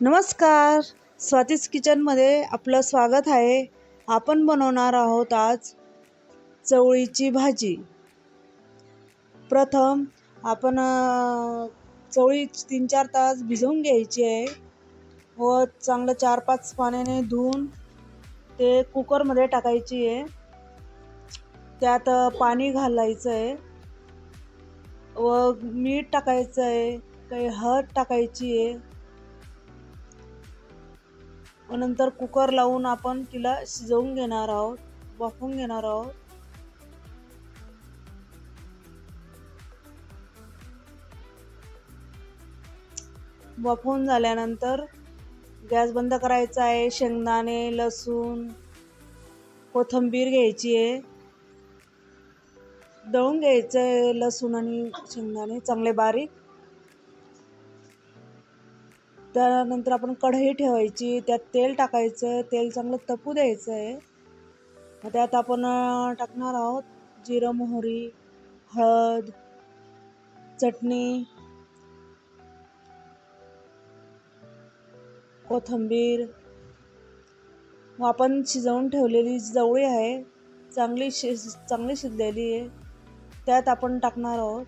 नमस्कार, स्वातीज किचनमध्ये आपलं स्वागत आहे. आपण बनवणार आहोत आज चवळीची भाजी. प्रथम आपण चवळी 3-4 तास भिजवून घ्यायची आहे व चांगलं 4-5 पाण्याने धुवून ते कुकरमध्ये टाकायची आहे. त्यात पाणी घालायचं आहे व मीठ टाकायचं आहे, काही हळद टाकायची आहे व नंतर कुकर लावून आपण तिला शिजवून घेणार आहोत, वाफवून घेणार आहोत. वाफवून झाल्यानंतर गॅस बंद करायचा आहे. शेंगदाणे, लसूण, कोथिंबीर घ्यायची आहे, दळून घ्यायचं आहे लसूण आणि शेंगदाणे चांगले बारीक. त्यानंतर आपण कढई ठेवायची, त्यात तेल टाकायचं, तेल चांगलं तपू द्यायचं आहे. त्यात आपण टाकणार आहोत जिरं, मोहरी, हळद, चटणी, कोथिंबीर व आपण शिजवून ठेवलेली चवळी आहे, चांगली शिजलेली आहे, त्यात आपण टाकणार आहोत.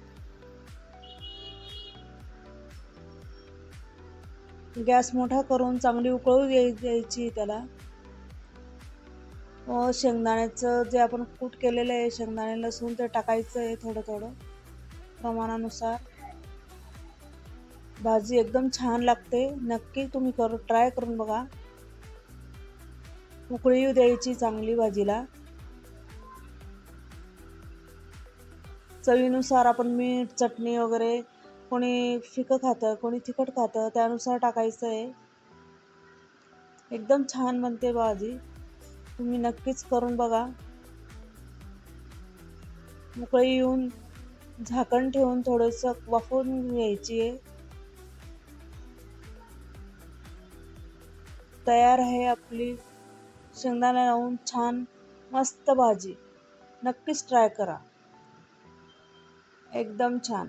गॅस मोठा करून चांगली उकळू द्यायची त्याला. व शेंगदाण्याचं जे आपण कूट केलेलं आहे, शेंगदाणे लसूण ते टाकायचं आहे थोडं थोडं प्रमाणानुसार. भाजी एकदम छान लागते, नक्की तुम्ही ट्राय करून बघा. उकळी येऊ द्यायची चांगली भाजीला. चवीनुसार आपण मीठ, चटणी वगैरे, कोणी फिकं खातं, कोणी तिखट खातं, त्यानुसार टाकायचं आहे. एकदम छान बनते भाजी, तुम्ही नक्कीच करून बघा. उकळी येऊन झाकण ठेवून थोडंसं वाफवून घ्यायची आहे. तयार आहे आपली शेंगदाणा लावून छान मस्त भाजी. नक्कीच ट्राय करा, एकदम छान.